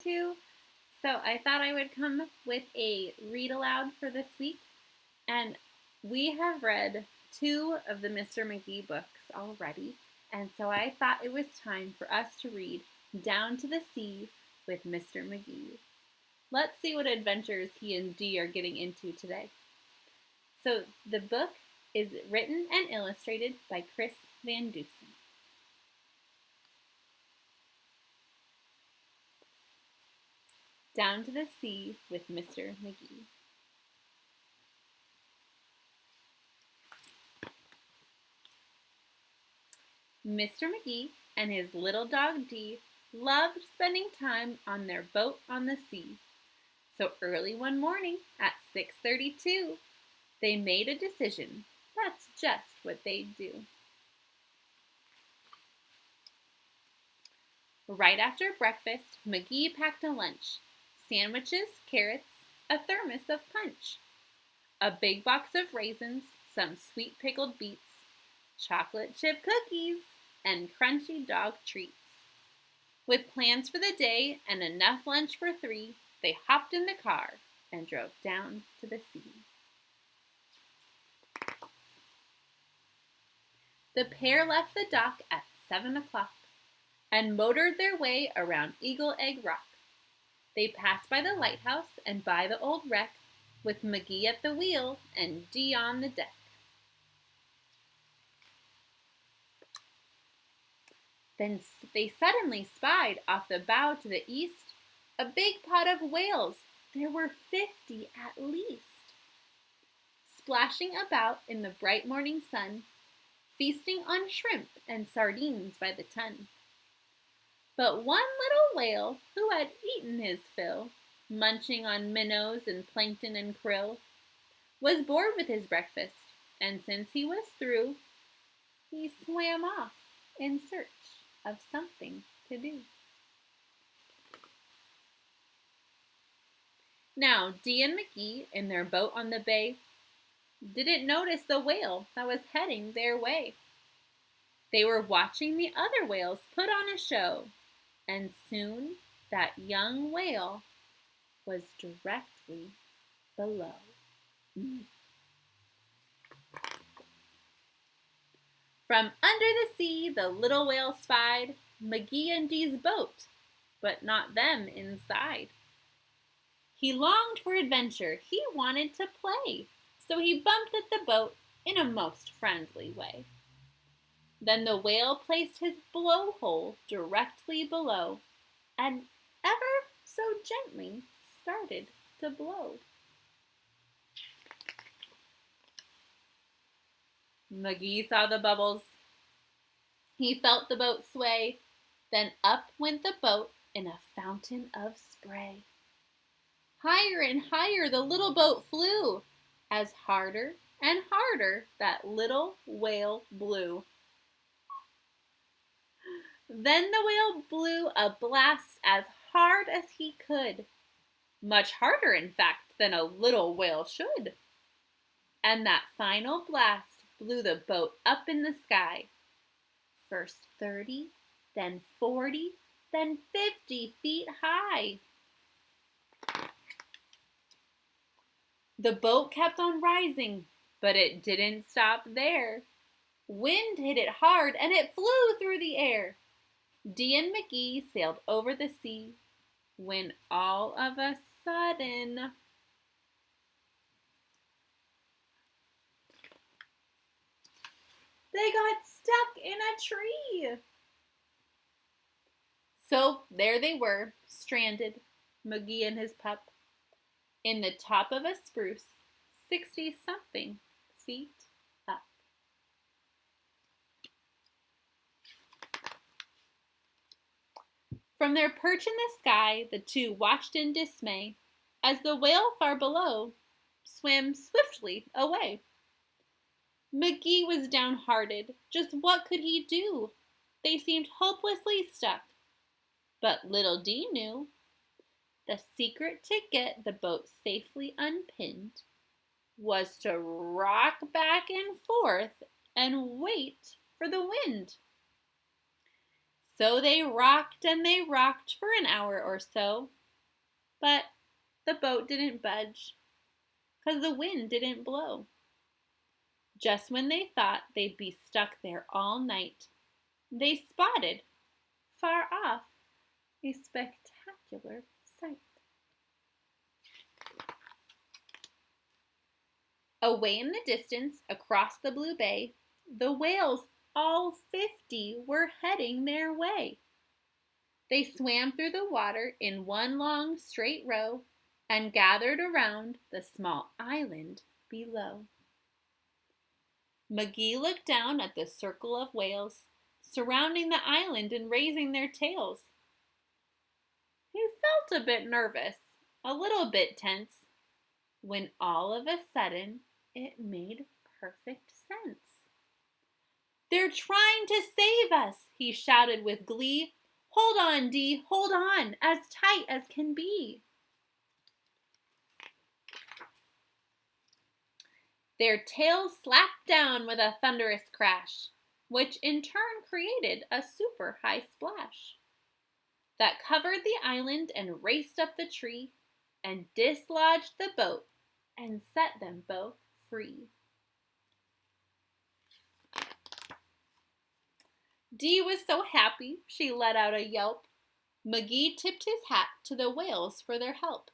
To. So I thought I would come with a read aloud for this week. And we have read two of the Mr. McGee books already. And so I thought it was time for us to read Down to the Sea with Mr. McGee. Let's see what adventures he and Dee are getting into today. So the book is written and illustrated by Chris Van Dusen. Down to the Sea with Mr. McGee. Mr. McGee and his little dog Dee loved spending time on their boat on the sea. So early one morning at 6:32, they made a decision. That's just what they'd do. Right after breakfast, McGee packed a lunch: sandwiches, carrots, a thermos of punch, a big box of raisins, some sweet pickled beets, chocolate chip cookies, and crunchy dog treats. With plans for the day and enough lunch for three, they hopped in the car and drove down to the sea. The pair left the dock at 7 o'clock and motored their way around Eagle Egg Rock. They passed by the lighthouse and by the old wreck, with McGee at the wheel and Dee on the deck. Then they suddenly spied off the bow to the east a big pod of whales. There were 50 at least, splashing about in the bright morning sun, feasting on shrimp and sardines by the ton. But one little whale, who had eaten his fill, munching on minnows and plankton and krill, was bored with his breakfast, and since he was through, he swam off in search of something to do. Now, Dee and McGee, in their boat on the bay, didn't notice the whale that was heading their way. They were watching the other whales put on a show, and soon that young whale was directly below. From under the sea, the little whale spied McGee and Dee's boat, but not them inside. He longed for adventure. He wanted to play, so he bumped at the boat in a most friendly way. Then the whale placed his blowhole directly below and ever so gently started to blow. McGee saw the bubbles. He felt the boat sway. Then up went the boat in a fountain of spray. Higher and higher the little boat flew, as harder and harder that little whale blew. Then the whale blew a blast as hard as he could, much harder, in fact, than a little whale should. And that final blast blew the boat up in the sky, first 30, then 40, then 50 feet high. The boat kept on rising, but it didn't stop there. Wind hit it hard, and it flew through the air. Dee and McGee sailed over the sea, when all of a sudden, they got stuck in a tree. So there they were, stranded, McGee and his pup, in the top of a spruce, 60-something feet up. From their perch in the sky, the two watched in dismay as the whale far below swam swiftly away. McGee was downhearted. Just what could he do? They seemed hopelessly stuck. But little Dee knew the secret to get the boat safely unpinned was to rock back and forth and wait for the wind. So they rocked and they rocked for an hour or so, but the boat didn't budge, 'cause the wind didn't blow. Just when they thought they'd be stuck there all night, they spotted, far off, a spectacular sight. Away in the distance, across the blue bay, the whales, all 50, were heading their way. They swam through the water in one long straight row and gathered around the small island below. McGee looked down at the circle of whales surrounding the island and raising their tails. He felt a bit nervous, a little bit tense, when all of a sudden it made perfect sense. "They're trying to save us," he shouted with glee. "Hold on, Dee, hold on, as tight as can be." Their tails slapped down with a thunderous crash, which in turn created a super high splash that covered the island and raced up the tree and dislodged the boat and set them both free. Dee was so happy she let out a yelp. McGee tipped his hat to the whales for their help.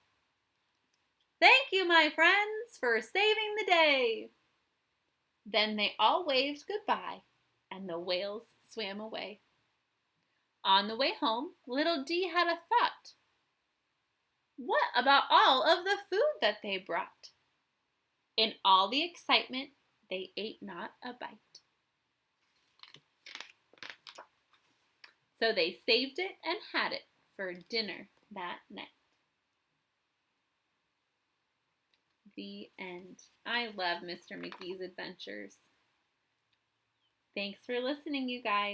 "Thank you, my friends, for saving the day." Then they all waved goodbye, and the whales swam away. On the way home, little Dee had a thought. What about all of the food that they brought? In all the excitement, they ate not a bite. So they saved it and had it for dinner that night. The end. I love Mr. McGee's adventures. Thanks for listening, you guys.